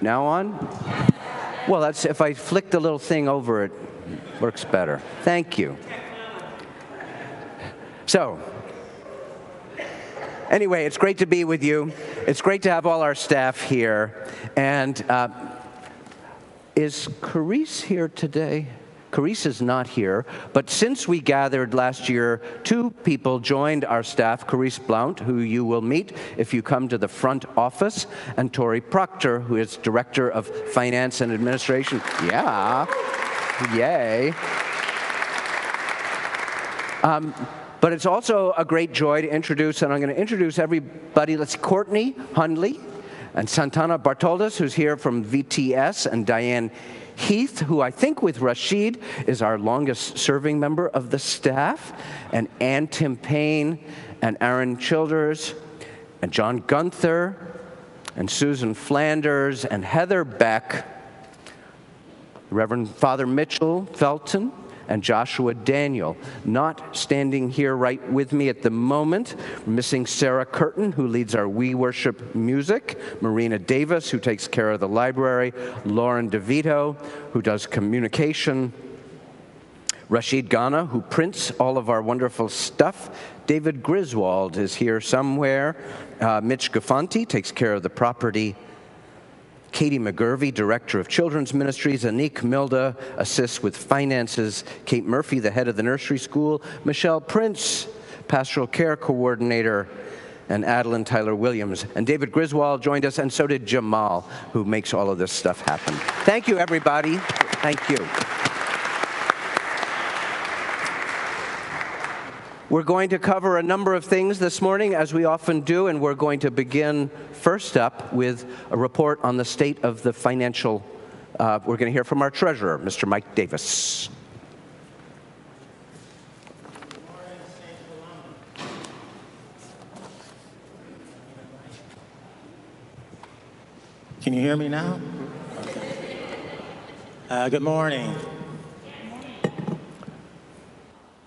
Now on? Well, that's if I flick the little thing over, it works better. Thank you. So, anyway, it's great to be with you. It's great to have all our staff here. And is Carice here today? Carice is not here, but since we gathered last year, 2 people joined our staff, Carice Blount, who you will meet if you come to the front office, and Tori Proctor, who is Director of Finance and Administration. Yeah, yay. But it's also a great joy to introduce, and I'm going to introduce everybody. Let's see, Courtney Hundley and Santana Bartoldes, who's here from VTS, and Diane Heath, who I think with Rashid is our longest serving member of the staff, and Ann Tim Payne, and Aaron Childers, and John Gunther, and Susan Flanders, and Heather Beck, Reverend Father Mitchell Felton, and Joshua Daniel. Not standing here right with me at the moment. We're missing Sarah Curtin, who leads our We Worship music, Marina Davis, who takes care of the library, Lauren DeVito, who does communication, Rashid Ghana, who prints all of our wonderful stuff. David Griswold is here somewhere. Mitch Gafanti takes care of the property. Katie McGurvey, Director of Children's Ministries. Anik Milda assists with finances. Kate Murphy, the head of the nursery school. Michelle Prince, Pastoral Care Coordinator. And Adeline Tyler Williams. And David Griswold joined us, and so did Jamal, who makes all of this stuff happen. Thank you, everybody. Thank you. We're going to cover a number of things this morning, as we often do, and we're going to begin first up with a report on the state of the financial. We're going to hear from our treasurer, Mr. Mike Davis. Can you hear me now? Okay. Good morning.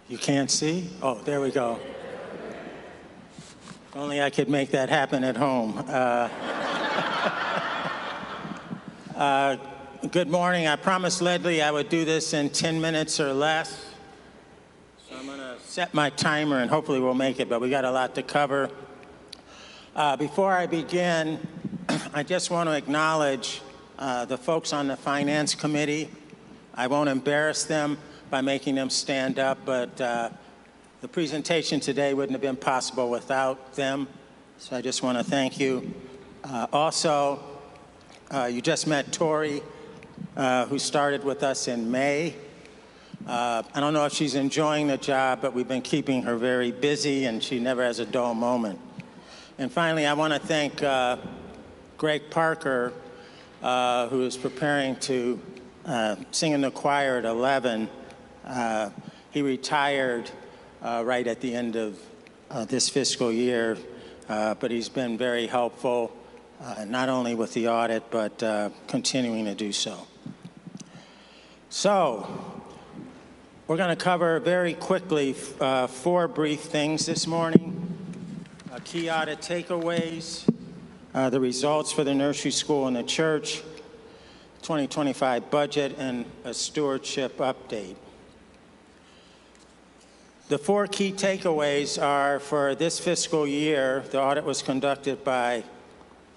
You can't see? Oh, there we go. If only I could make that happen at home. Good morning. I promised Ledley I would do this in 10 minutes or less. So I'm going to set my timer, and hopefully we'll make it, but we got a lot to cover. Before I begin, I just want to acknowledge the folks on the Finance Committee. I won't embarrass them by making them stand up, but the presentation today wouldn't have been possible without them, so I just want to thank you. Also, you just met Tori, who started with us in May. I don't know if she's enjoying the job, but we've been keeping her very busy, and she never has a dull moment. And finally, I want to thank Greg Parker, who is preparing to sing in the choir at 11. He retired right at the end of this fiscal year, but he's been very helpful, not only with the audit, but continuing to do so. So, we're going to cover very quickly 4 brief things this morning. Key audit takeaways, the results for the nursery school and the church, 2025 budget, and a stewardship update. The 4 key takeaways are, for this fiscal year, the audit was conducted by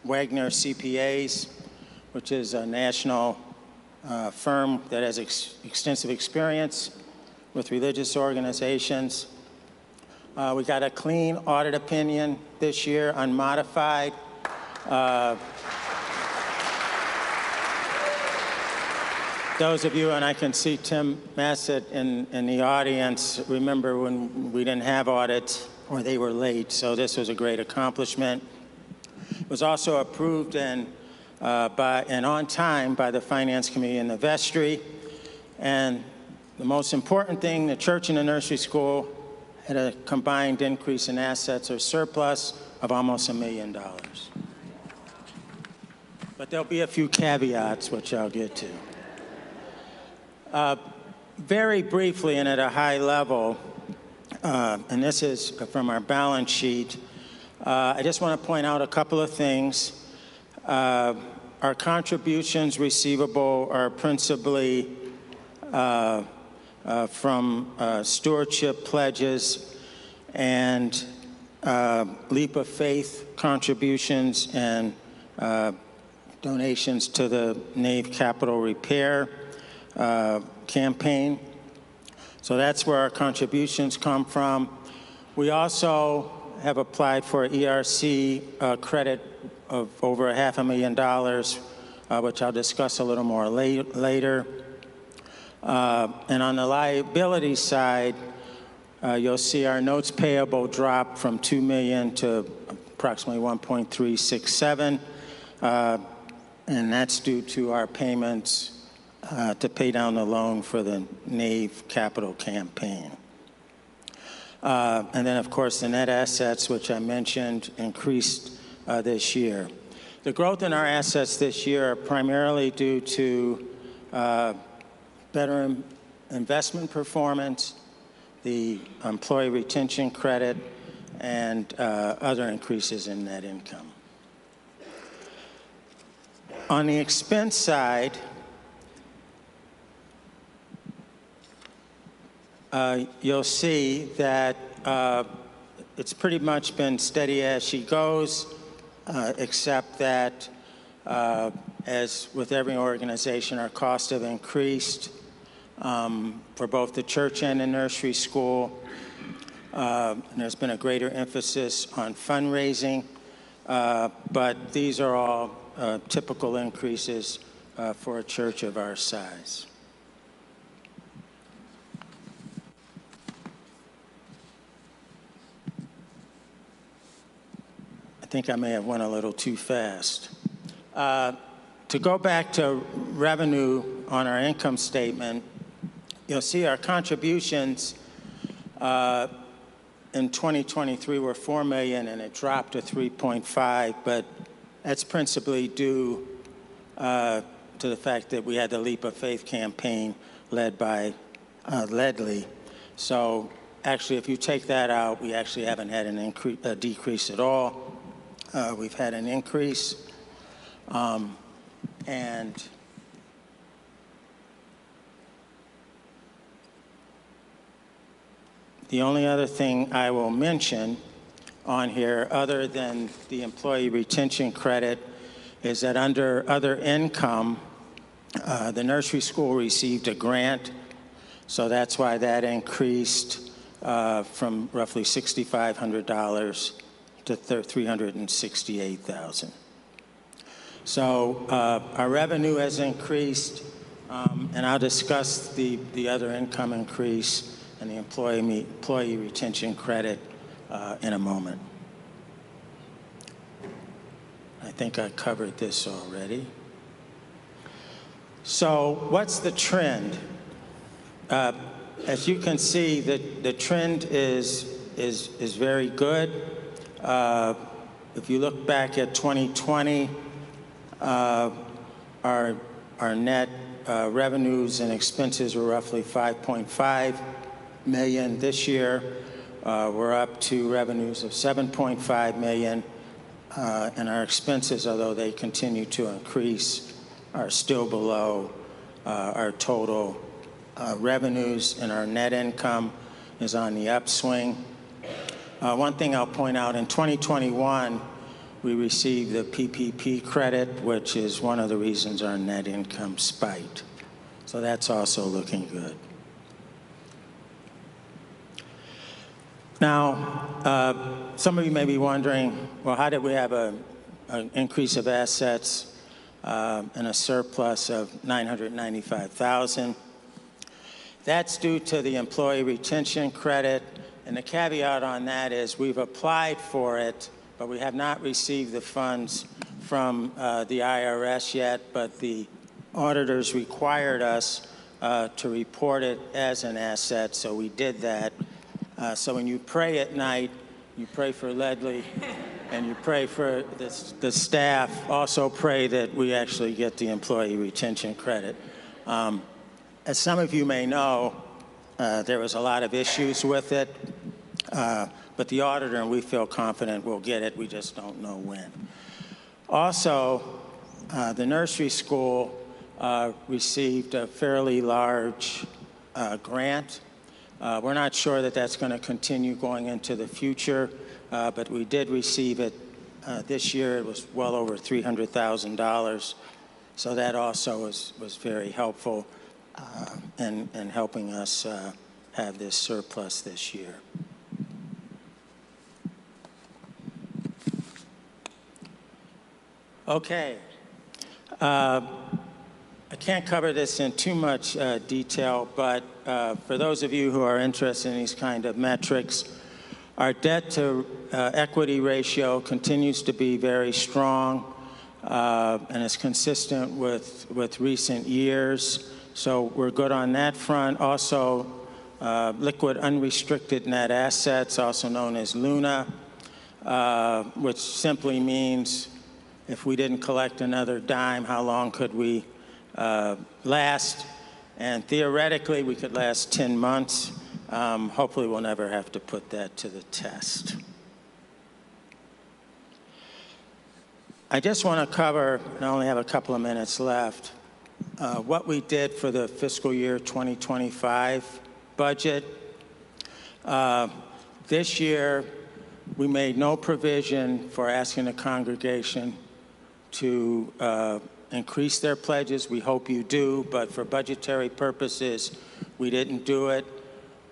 Wagner CPAs, which is a national firm that has extensive experience with religious organizations. We got a clean audit opinion this year, unmodified. Those of you, and I can see Tim Massett in the audience, remember when we didn't have audits or they were late, so this was a great accomplishment. It was also approved and on time by the Finance Committee and the vestry. And the most important thing, the church and the nursery school had a combined increase in assets or surplus of almost $1 million. But there'll be a few caveats, which I'll get to. Very briefly and at a high level, and this is from our balance sheet, I just want to point out a couple of things. Our contributions receivable are principally from stewardship pledges and leap of faith contributions and donations to the Nave Capital Repair campaign. So that's where our contributions come from. We also have applied for ERC credit of over $500,000, which I'll discuss a little more later. And on the liability side, you'll see our notes payable dropped from $2 million to approximately $1.367, and that's due to our payments to pay down the loan for the Nave Capital campaign. And then, of course, the net assets, which I mentioned, increased this year. The growth in our assets this year are primarily due to better investment performance, the employee retention credit, and other increases in net income. On the expense side, you'll see that it's pretty much been steady as she goes, except that, as with every organization, our costs have increased for both the church and the nursery school. And there's been a greater emphasis on fundraising, but these are all typical increases for a church of our size. I think I may have went a little too fast. To go back to revenue on our income statement, you'll see our contributions in 2023 were $4 million, and it dropped to 3.5, but that's principally due to the fact that we had the Leap of Faith campaign led by Ledley. So actually, if you take that out, we actually haven't had a decrease at all. We've had an increase, and the only other thing I will mention on here, other than the employee retention credit, is that under other income, the nursery school received a grant, so that's why that increased from roughly $6,500 to $368,000. So our revenue has increased, and I'll discuss the other income increase and the employee retention credit in a moment. I think I covered this already. So what's the trend? As you can see, the trend is very good. If you look back at 2020, our net revenues and expenses were roughly $5.5 million. This year, we're up to revenues of $7.5 million, and our expenses, although they continue to increase, are still below our total revenues, and our net income is on the upswing. One thing I'll point out, in 2021, we received the PPP credit, which is one of the reasons our net income spiked. So that's also looking good. Now, some of you may be wondering, well, how did we have an increase of assets and a surplus of $995,000? That's due to the employee retention credit, and the caveat on that is we've applied for it, but we have not received the funds from the IRS yet, but the auditors required us to report it as an asset, so we did that. So when you pray at night, you pray for Ledley, and you pray for the staff. Also pray that we actually get the employee retention credit. As some of you may know, there was a lot of issues with it, but the auditor and we feel confident we'll get it. We just don't know when. Also, The nursery school received a fairly large grant. We're not sure that that's going to continue going into the future, but we did receive it this year. It was well over $300,000. So that also was very helpful in helping us have this surplus this year. Okay. I can't cover this in too much detail, but for those of you who are interested in these kind of metrics, our debt to equity ratio continues to be very strong and is consistent with recent years. So we're good on that front. Also, liquid unrestricted net assets, also known as LUNA, which simply means if we didn't collect another dime, how long could we last? And theoretically, we could last 10 months. Hopefully, we'll never have to put that to the test. I just want to cover, and I only have a couple of minutes left, what we did for the fiscal year 2025 budget. This year, we made no provision for asking the congregation to increase their pledges. We hope you do, but for budgetary purposes, we didn't do it.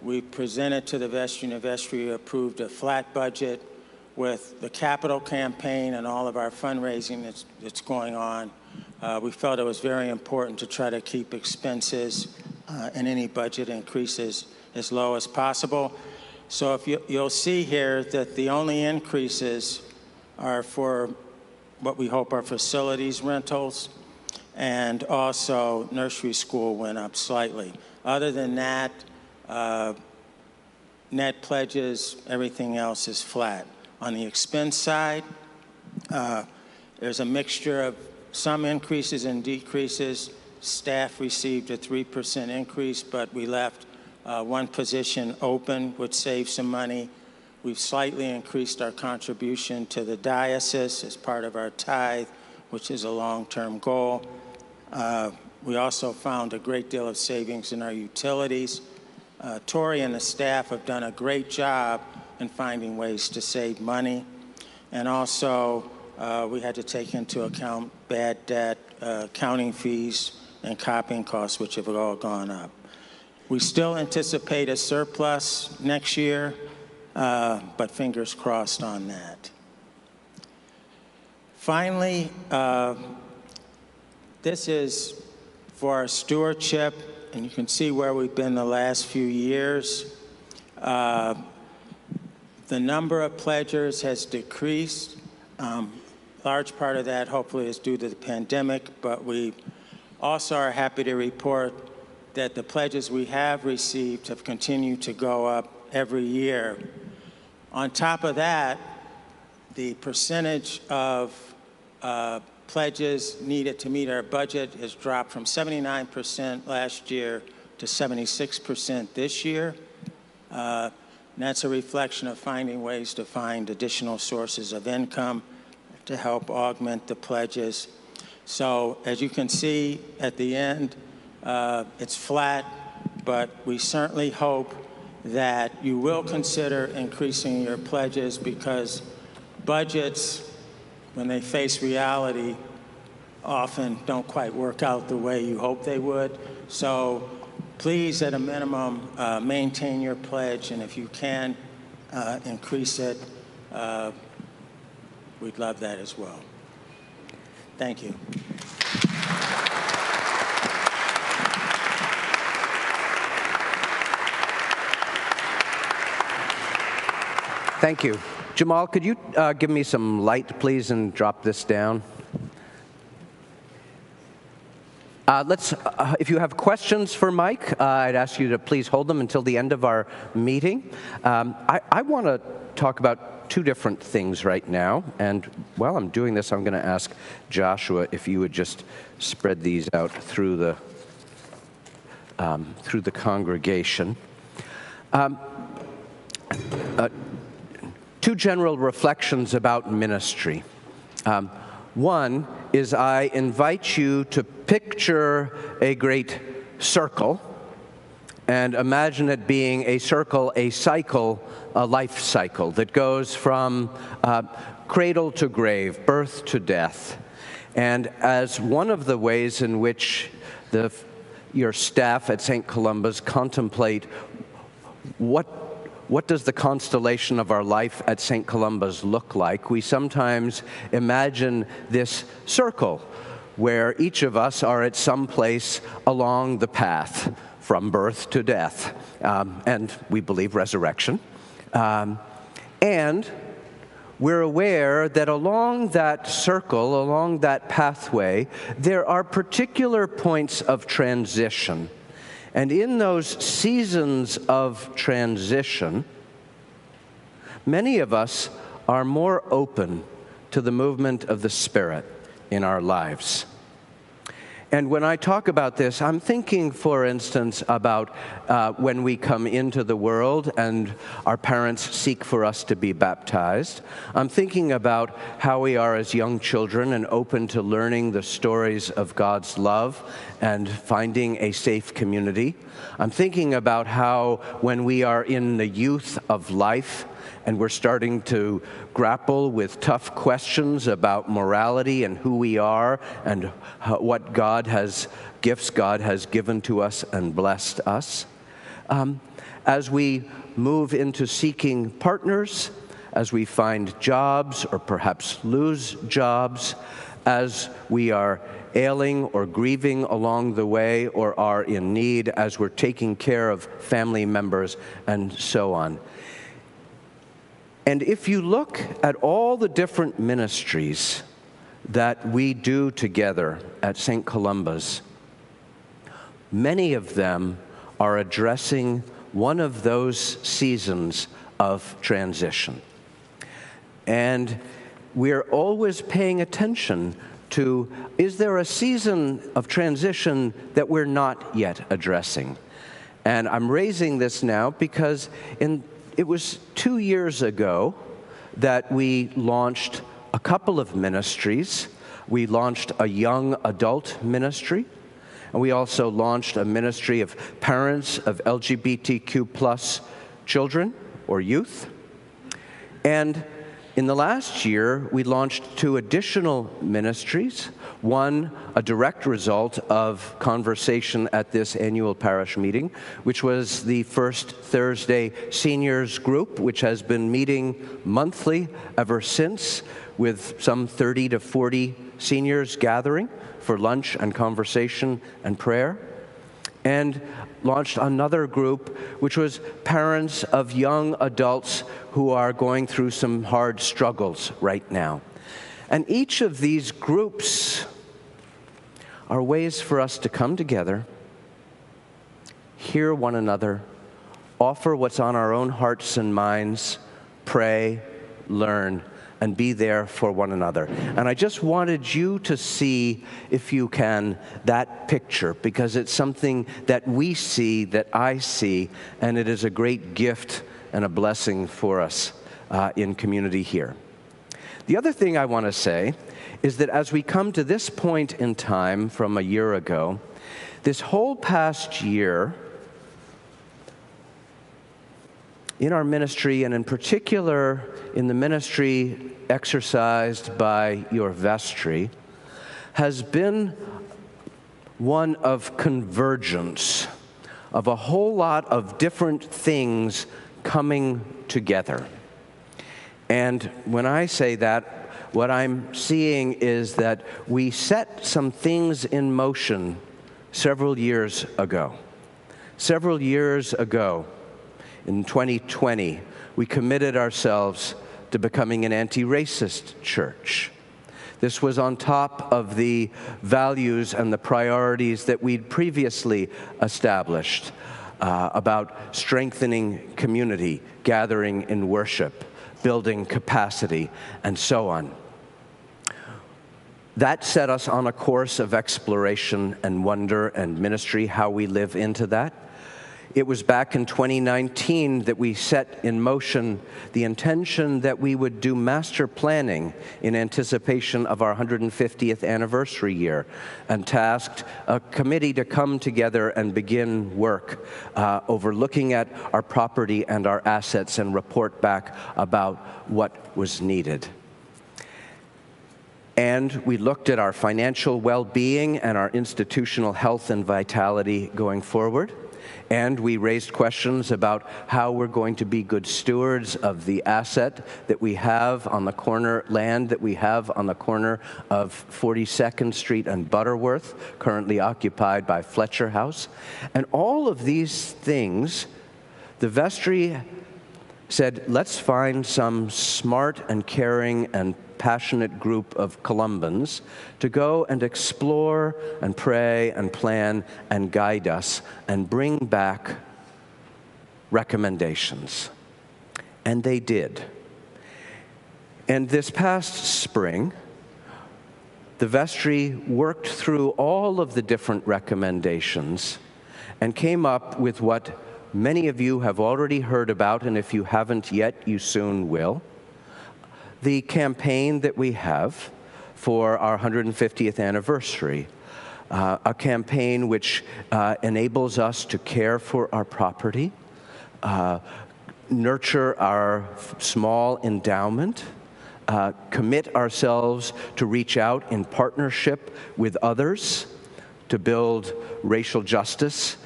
We presented to the vestry, and the vestry approved a flat budget. With the capital campaign and all of our fundraising that's going on, we felt it was very important to try to keep expenses and any budget increases as low as possible. So if you'll see here that the only increases are for what we hope are facilities rentals, and also nursery school went up slightly. Other than that, net pledges, everything else is flat. On the expense side, there's a mixture of some increases and decreases. Staff received a 3% increase, but we left one position open, which saved some money. We've slightly increased our contribution to the diocese as part of our tithe, which is a long-term goal. We also found a great deal of savings in our utilities. Tori and the staff have done a great job in finding ways to save money. And also, we had to take into account bad debt, accounting fees, and copying costs, which have all gone up. We still anticipate a surplus next year, but fingers crossed on that. Finally, this is for our stewardship, and you can see where we've been the last few years. The number of pledgers has decreased. Large part of that hopefully is due to the pandemic, but we also are happy to report that the pledges we have received have continued to go up every year. On top of that, the percentage of pledges needed to meet our budget has dropped from 79% last year to 76% this year. And that's a reflection of finding ways to find additional sources of income to help augment the pledges. So as you can see at the end, it's flat, but we certainly hope that you will consider increasing your pledges, because budgets, when they face reality, often don't quite work out the way you hope they would. So please, at a minimum, maintain your pledge, and if you can increase it, we'd love that as well. Thank you. Thank you. Jamal, could you give me some light, please, and drop this down? If you have questions for Mike, I'd ask you to please hold them until the end of our meeting. I want to talk about two different things right now, and while I'm doing this, I'm going to ask Joshua if you would just spread these out through the congregation. Two general reflections about ministry. One is I invite you to picture a great circle and imagine it being a circle, a cycle, a life cycle that goes from cradle to grave, birth to death. And as one of the ways in which your staff at St. Columba's contemplate what does the constellation of our life at St. Columba's look like, we sometimes imagine this circle where each of us are at some place along the path from birth to death, and we believe resurrection. And we're aware that along that circle, along that pathway, there are particular points of transition. And in those seasons of transition, many of us are more open to the movement of the Spirit in our lives. And when I talk about this, I'm thinking, for instance, about when we come into the world and our parents seek for us to be baptized. I'm thinking about how we are as young children and open to learning the stories of God's love and finding a safe community. I'm thinking about how when we are in the youth of life and we're starting to grapple with tough questions about morality and who we are and what gifts God has given to us and blessed us. As we move into seeking partners, as we find jobs or perhaps lose jobs, as we are ailing or grieving along the way or are in need, as we're taking care of family members and so on. And if you look at all the different ministries that we do together at St. Columba's, many of them are addressing one of those seasons of transition. And we're always paying attention to, is there a season of transition that we're not yet addressing? And I'm raising this now because it was 2 years ago that we launched a couple of ministries. We launched a young adult ministry, and we also launched a ministry of parents of LGBTQ plus children or youth. And in the last year, we launched 2 additional ministries. One, a direct result of conversation at this annual parish meeting, which was the First Thursday Seniors Group, which has been meeting monthly ever since, with some 30 to 40 seniors gathering for lunch and conversation and prayer. And launched another group, which was parents of young adults who are going through some hard struggles right now. And each of these groups are ways for us to come together, hear one another, offer what's on our own hearts and minds, pray, learn, and be there for one another. And I just wanted you to see, if you can, that picture, because it's something that we see, that I see, and it is a great gift and a blessing for us in community here. The other thing I want to say is that as we come to this point in time from a year ago, this whole past year, in our ministry, and in particular in the ministry exercised by your vestry, has been one of convergence, of a whole lot of different things coming together. And when I say that, what I'm seeing is that we set some things in motion several years ago. Several years ago, in 2020, we committed ourselves to becoming an anti-racist church. This was on top of the values and the priorities that we'd previously established about strengthening community, gathering in worship, building capacity, and so on. That set us on a course of exploration and wonder and ministry, how we live into that. It was back in 2019 that we set in motion the intention that we would do master planning in anticipation of our 150th anniversary year, and tasked a committee to come together and begin work over looking at our property and our assets and report back about what was needed. And we looked at our financial well-being and our institutional health and vitality going forward. And we raised questions about how we're going to be good stewards of the asset that we have on the corner, land that we have on the corner of 42nd Street and Butterworth, currently occupied by Fletcher House. And all of these things, the vestry said, let's find some smart and caring and passionate group of Columbans to go and explore and pray and plan and guide us and bring back recommendations. And they did. And this past spring, the vestry worked through all of the different recommendations and came up with what many of you have already heard about, and if you haven't yet, you soon will. The campaign that we have for our 150th anniversary, a campaign which enables us to care for our property, nurture our small endowment, commit ourselves to reach out in partnership with others to build racial justice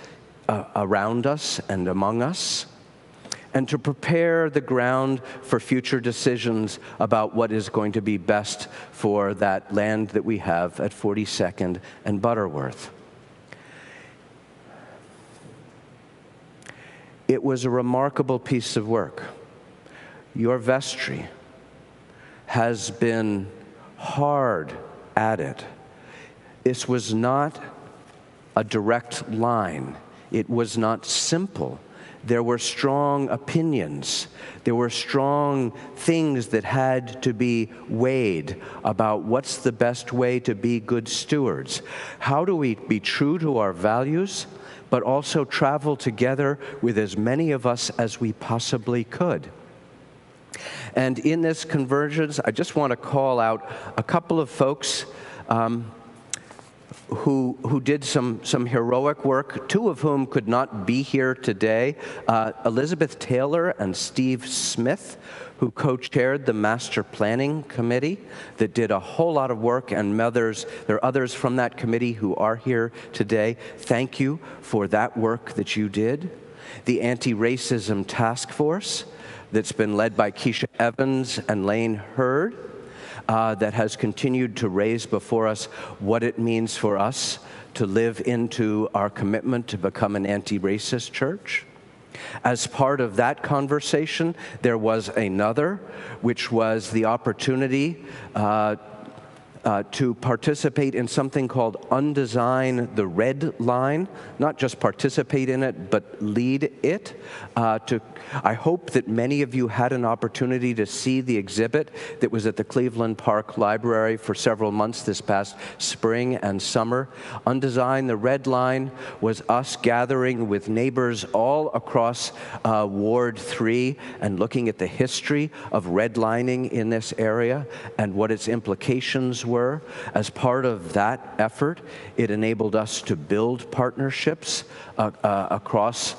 around us and among us, and to prepare the ground for future decisions about what is going to be best for that land that we have at 42nd and Butterworth. It was a remarkable piece of work. Your vestry has been hard at it. This was not a direct line. It was not simple. There were strong opinions. There were strong things that had to be weighed about what's the best way to be good stewards. How do we be true to our values, but also travel together with as many of us as we possibly could? And in this convergence, I just want to call out a couple of folks who did some heroic work, two of whom could not be here today. Elizabeth Taylor and Steve Smith, who co-chaired the Master Planning Committee that did a whole lot of work, and there are others from that committee who are here today. Thank you for that work that you did. The Anti-Racism Task Force that's been led by Keisha Evans and Lane Hurd, that has continued to raise before us what it means for us to live into our commitment to become an anti-racist church. As part of that conversation, there was another, which was the opportunity to participate in something called Undesign the Red Line, not just participate in it, but lead it. I hope that many of you had an opportunity to see the exhibit that was at the Cleveland Park Library for several months this past spring and summer. Undesign the Red Line was us gathering with neighbors all across Ward 3 and looking at the history of redlining in this area and what its implications were. As part of that effort, it enabled us to build partnerships across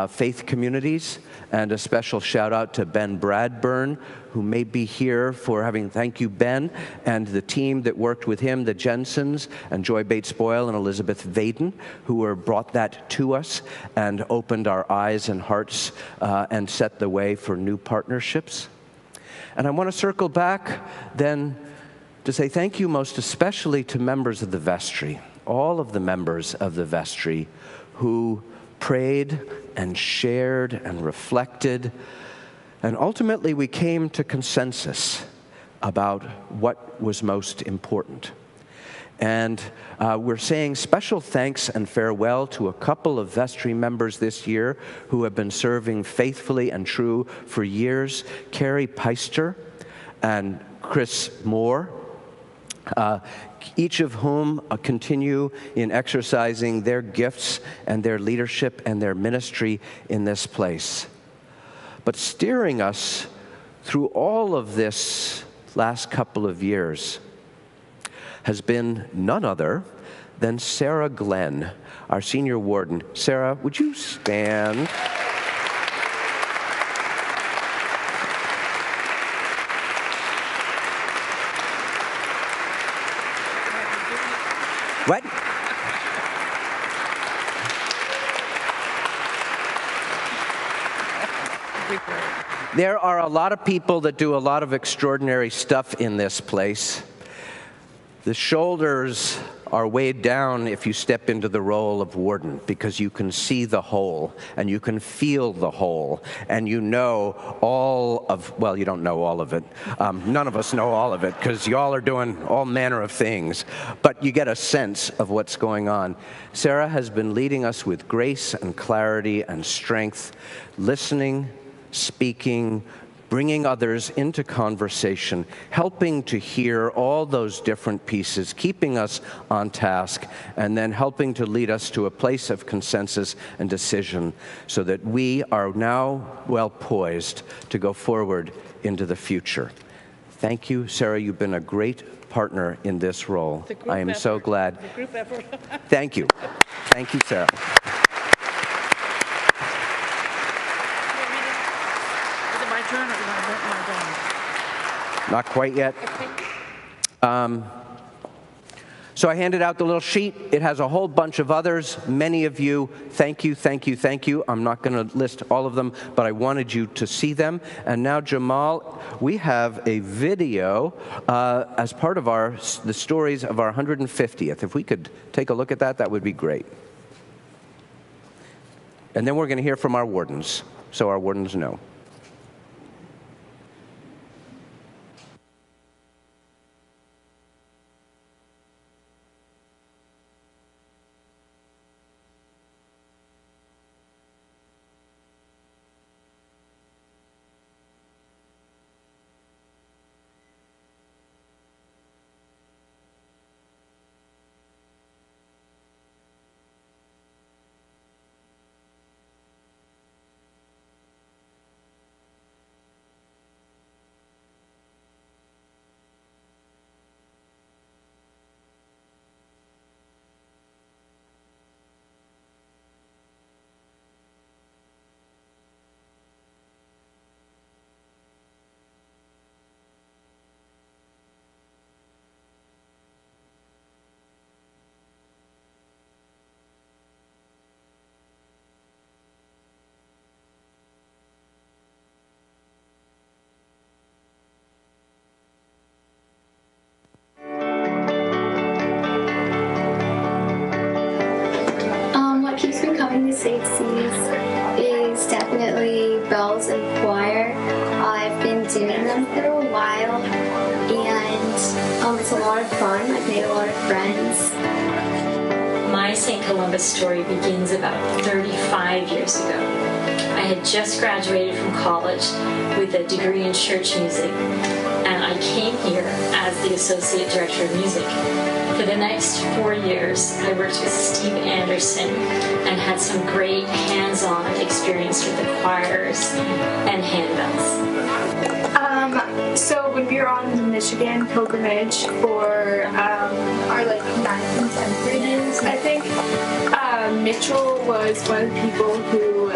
faith communities. And a special shout out to Ben Bradburn, who may be here thank you, Ben, and the team that worked with him, the Jensens, and Joy Bates Boyle and Elizabeth Vaden, who brought that to us and opened our eyes and hearts and set the way for new partnerships. And I want to circle back then to say thank you most especially to members of the vestry, all of the members of the vestry who prayed and shared and reflected. And ultimately, we came to consensus about what was most important. And we're saying special thanks and farewell to a couple of vestry members this year who have been serving faithfully and true for years, Carrie Peister and Chris Moore. each of whom continue in exercising their gifts and their leadership and their ministry in this place. But steering us through all of this last couple of years has been none other than Sarah Glenn, our senior warden. Sarah, would you stand? What? There are a lot of people that do a lot of extraordinary stuff in this place. The shoulders are weighed down if you step into the role of warden, because you can see the whole and you can feel the whole and you know all of, well, you don't know all of it. None of us know all of it because y'all are doing all manner of things, but you get a sense of what's going on. Sarah has been leading us with grace and clarity and strength, listening, speaking, bringing others into conversation, helping to hear all those different pieces, keeping us on task, and then helping to lead us to a place of consensus and decision so that we are now well poised to go forward into the future. Thank you, Sarah. You've been a great partner in this role. I am so glad. The group effort. Thank you. Thank you, Sarah. Not quite yet. So I handed out the little sheet. It has a whole bunch of others. Many of you, thank you, thank you, thank you. I'm not going to list all of them, but I wanted you to see them. And now, Jamal, we have a video as part of the stories of our 150th. If we could take a look at that, that would be great. And then we're going to hear from our wardens, so our wardens know. Is definitely bells and choir. I've been doing them for a while, and it's a lot of fun. I've made a lot of friends. My St. Columba story begins about 35 years ago. I had just graduated from college with a degree in church music, and I came here as the Associate Director of Music. For the next 4 years, I worked with Steve Anderson and had some great hands-on experience with the choirs and handbells. So when we were on the Michigan pilgrimage for our 9th and 10th grade years, I think, Mitchell was one of the people who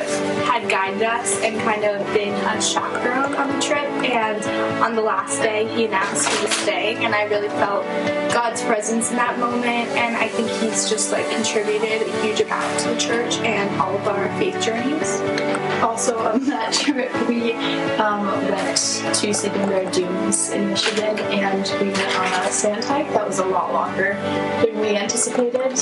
had guided us and kind of been a chaperone on the trip, and on the last day he announced he was staying, and I really felt God's presence in that moment, and I think he's just contributed a huge amount to the church and all of our faith journeys. Also on that trip we went to Sleeping Bear Dunes in Michigan, and we went on a sand hike that was a lot longer than we anticipated.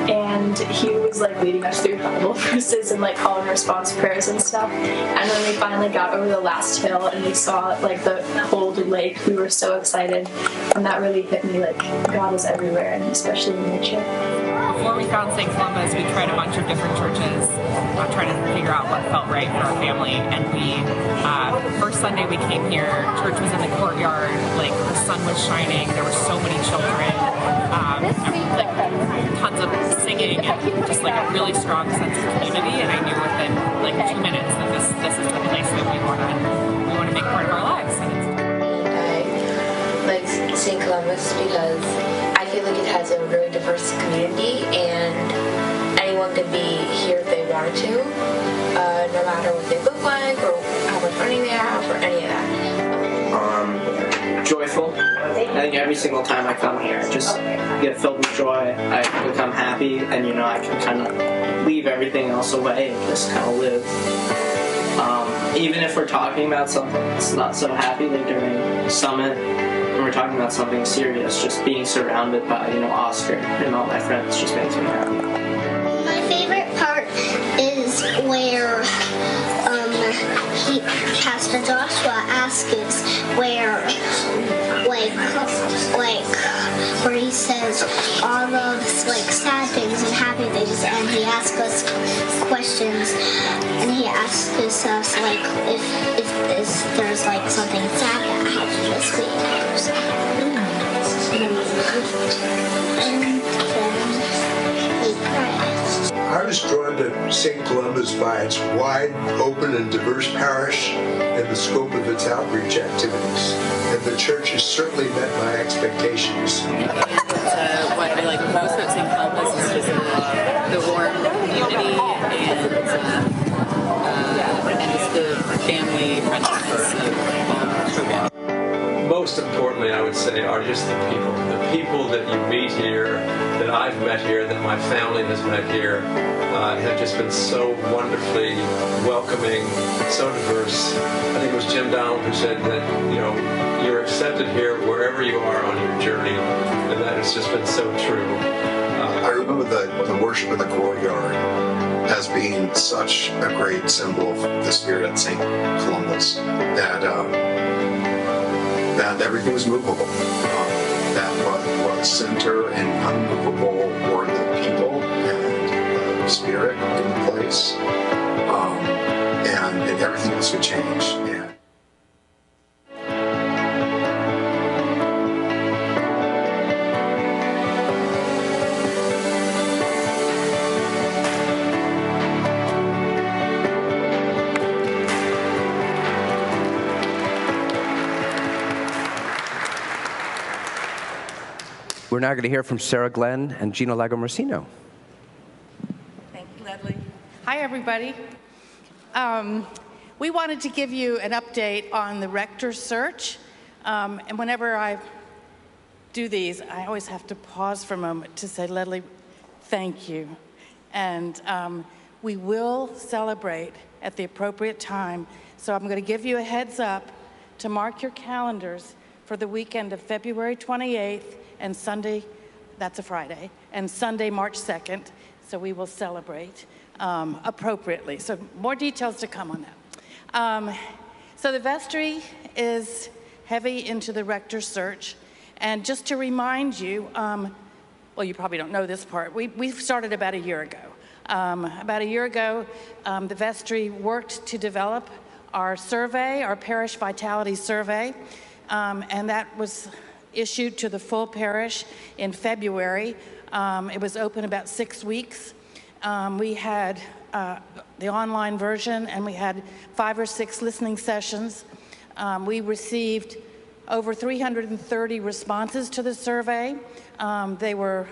And he was leading us through Bible verses and calling us response prayers and stuff. And when we finally got over the last hill and we saw like the whole lake, we were so excited. And that really hit me, like God is everywhere, and especially in nature. Before we found St. Columba's, we tried a bunch of different churches, trying to figure out what felt right for our family. And we, first Sunday we came here, church was in the courtyard, like the sun was shining, there were so many children, like tons of singing, and just like a really strong sense of community. And I knew within like 2 minutes that this is the place that we want to make part of our lives. I like St. Columba's because I feel like it has a really diverse community, and anyone could be here if they wanted to, no matter what they look like or how much money they have or any of that. Joyful. I think every single time I come here, I just get filled with joy. I become happy, and I can kind of leave everything else away and just kind of live. Even if we're talking about something that's not so happy, like during Summit, when we're talking about something serious, just being surrounded by, Oscar and all my friends just makes me happy. My favorite part is where Pastor Joshua asks us where he says all of sad things and happy things, and he asks us questions, and he asks us if there's something sad that happened this week or something. And then we pray. I was drawn to St. Columba's by its wide, open, and diverse parish and the scope of its outreach activities. And the church has certainly met my expectations. What I like most about St. Columba's is just the warm community and just the family friendliness of the program. Most importantly, I would say, are just the people that you meet here, that I've met here, that my family has met here, have just been so wonderfully welcoming, so diverse. I think it was Jim Donald who said that, you're accepted here wherever you are on your journey, and that has just been so true. I remember the worship in the courtyard as being such a great symbol of the spirit at St. Columba's, that everything was movable. That what was center and unmovable were the people and the spirit in the place, and everything else would change. And we're now going to hear from Sarah Glenn and Gina Lagomarsino. Thank you, Ledley. Hi, everybody. We wanted to give you an update on the rector search. And whenever I do these, I always have to pause for a moment to say, Ledley, thank you. And we will celebrate at the appropriate time. So I'm going to give you a heads up to mark your calendars for the weekend of February 28th and Sunday, that's a Friday, and Sunday, March 2nd. So we will celebrate appropriately. So more details to come on that. So the vestry is heavy into the rector search. And just to remind you, well, you probably don't know this part. We started about a year ago. About a year ago, the vestry worked to develop our survey, our parish vitality survey, and that was issued to the full parish in February. It was open about 6 weeks. We had the online version, and we had 5 or 6 listening sessions. We received over 330 responses to the survey. They were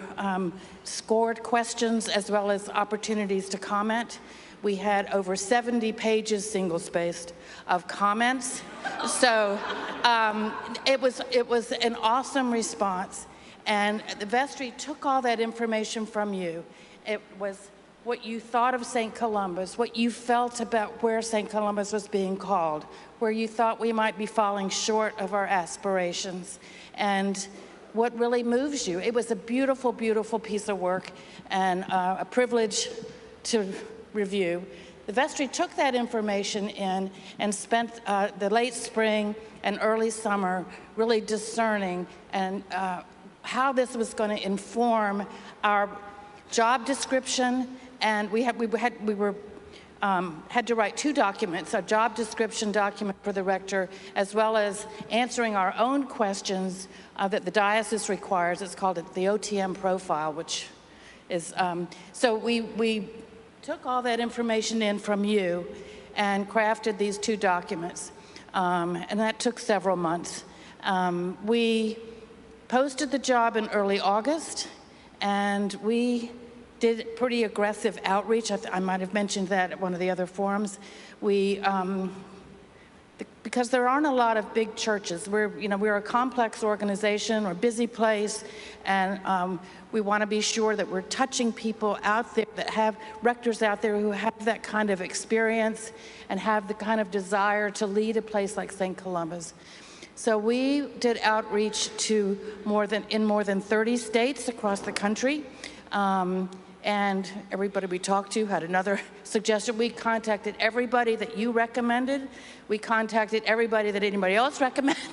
scored questions as well as opportunities to comment. We had over 70 pages, single-spaced, of comments. So it was an awesome response. And the vestry took all that information from you. It was what you thought of St. Columba's, what you felt about where St. Columba's was being called, where you thought we might be falling short of our aspirations, and what really moves you. It was a beautiful, beautiful piece of work, and a privilege to review. the vestry took that information in and spent the late spring and early summer really discerning and how this was going to inform our job description. And we had to write 2 documents, a job description document for the rector, as well as answering our own questions that the diocese requires. It's called the OTM profile, which is, so we took all that information in from you and crafted these 2 documents. And that took several months. We posted the job in early August, and we did pretty aggressive outreach. I might have mentioned that at one of the other forums. We, because there aren't a lot of big churches. We're a complex organization, we're a busy place, and we want to be sure that we're touching people out there that have rectors out there who have that kind of experience and have the kind of desire to lead a place like St. Columba's. So we did outreach to more than 30 states across the country. And everybody we talked to had another suggestion. We contacted everybody that you recommended. We contacted everybody that anybody else recommended.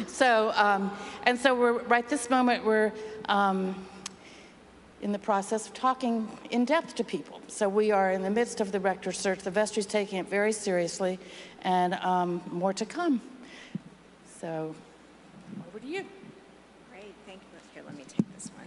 So, and so we're, right this moment, we're in the process of talking in depth to people. So we are in the midst of the rector search. The vestry's taking it very seriously, and more to come. So, over to you. Great, thank you. Here, let me take this one.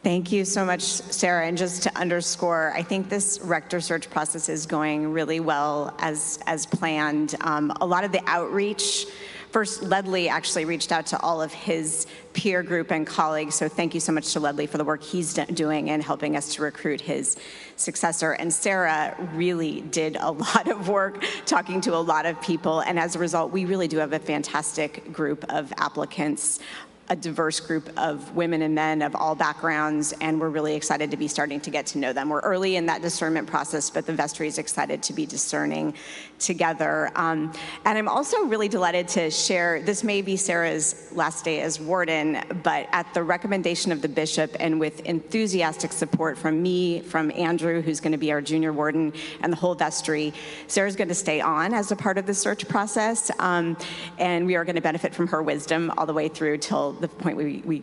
Thank you so much, Sarah. And just to underscore, I think this rector search process is going really well as planned. A lot of the outreach, first, Ledley actually reached out to all of his peer group and colleagues, so thank you so much to Ledley for the work he's doing and helping us to recruit his successor. And Sarah really did a lot of work talking to a lot of people, and as a result, we really do have a fantastic group of applicants, a diverse group of women and men of all backgrounds, and we're really excited to be starting to get to know them. We're early in that discernment process, but the vestry is excited to be discerning together. And I'm also really delighted to share, this may be Sarah's last day as warden, but at the recommendation of the bishop and with enthusiastic support from me, from Andrew, who's going to be our junior warden, and the whole vestry, Sarah's going to stay on as a part of the search process, and we are going to benefit from her wisdom all the way through till the point we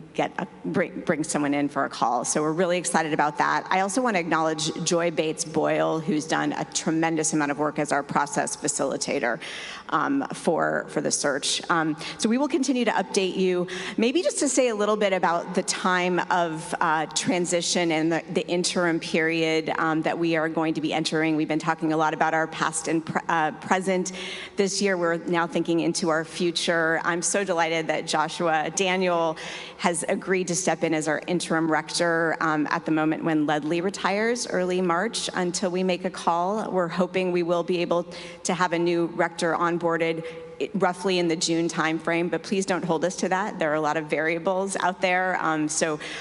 bring someone in for a call. So we're really excited about that. I also want to acknowledge Joy Bates Boyle, who's done a tremendous amount of work as our process facilitator for the search. So we will continue to update you. Maybe just to say a little bit about the time of transition and the interim period that we are going to be entering. We've been talking a lot about our past and present. This year, we're now thinking into our future. I'm so delighted that Daniel has agreed to step in as our interim rector at the moment when Ledley retires, early March, until we make a call. We're hoping we will be able to have a new rector onboarded roughly in the June timeframe, but please don't hold us to that. There are a lot of variables out there,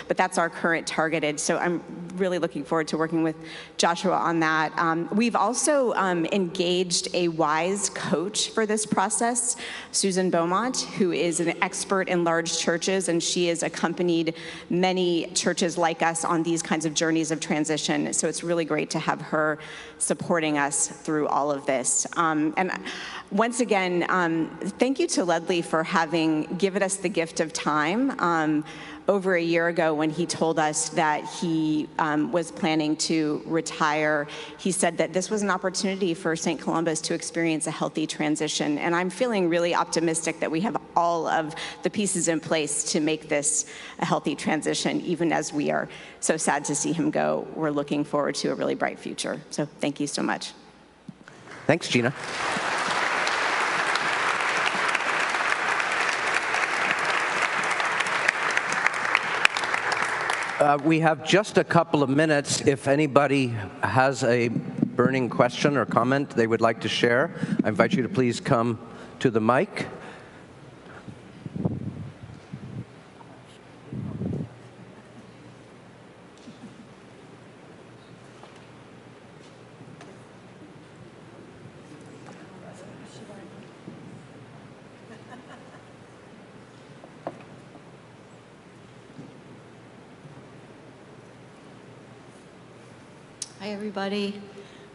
but that's our current targeted. So I'm really looking forward to working with Joshua on that. We've also engaged a WISE coach for this process, Susan Beaumont, who is an expert in large churches, and she has accompanied many churches like us on these kinds of journeys of transition. So it's really great to have her supporting us through all of this. And once again, thank you to Ledley for having given us the gift of time. Over a year ago, when he told us that he was planning to retire, he said that this was an opportunity for St. Columba's to experience a healthy transition. And I'm feeling really optimistic that we have all of the pieces in place to make this a healthy transition, even as we are so sad to see him go. We're looking forward to a really bright future. So thank you so much. Thanks, Gina. We have just a couple of minutes. If anybody has a burning question or comment they would like to share, I invite you to please come to the mic. Hi, everybody.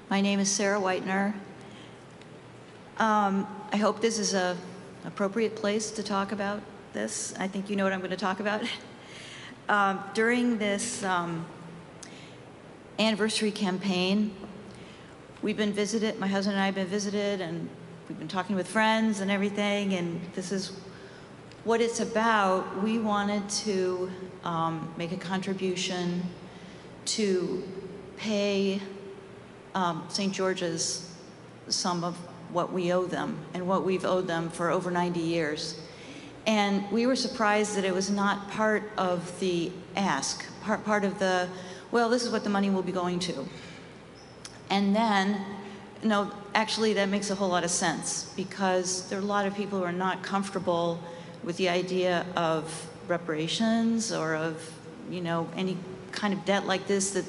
My name is Sarah Whitener. I hope this is an appropriate place to talk about this. I think you know what I'm going to talk about. During this anniversary campaign, we've been visited, my husband and I have been visited, and we've been talking with friends and everything, and this is what it's about. We wanted to make a contribution to pay St. George's some of what we owe them and what we've owed them for over 90 years. And we were surprised that it was not part of the ask, part of the, well, this is what the money will be going to. And then, no, actually that makes a whole lot of sense, because there are a lot of people who are not comfortable with the idea of reparations or of, any kind of debt like this that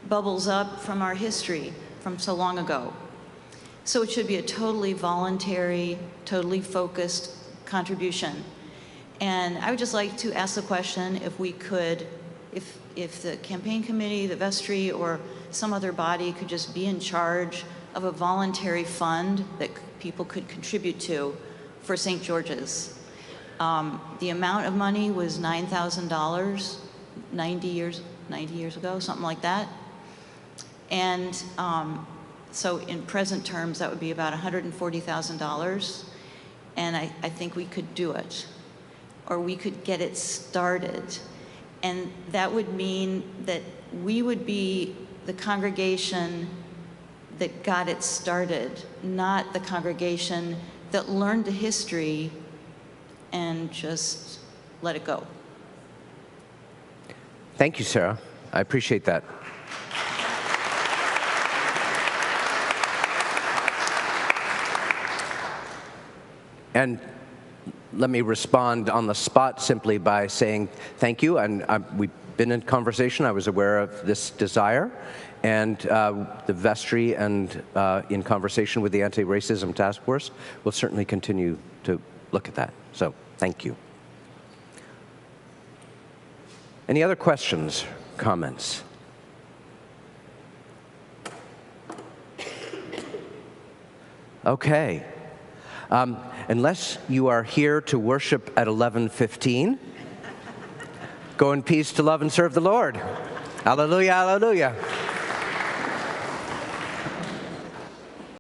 bubbles up from our history from so long ago. So it should be a totally voluntary, totally focused contribution. And I would just like to ask the question if we could, if the campaign committee, the vestry, or some other body could just be in charge of a voluntary fund that people could contribute to for St. George's. The amount of money was $9,000 90 years ago, something like that. And so in present terms, that would be about $140,000. And I think we could do it, or we could get it started. And that would mean that we would be the congregation that got it started, not the congregation that learned the history and just let it go. Thank you, Sarah. I appreciate that. And let me respond on the spot simply by saying thank you. And we've been in conversation. I was aware of this desire. And the vestry and in conversation with the Anti-Racism Task Force will certainly continue to look at that. So thank you. Any other questions, comments? Okay. Unless you are here to worship at 11:15, go in peace to love and serve the Lord. Hallelujah, hallelujah.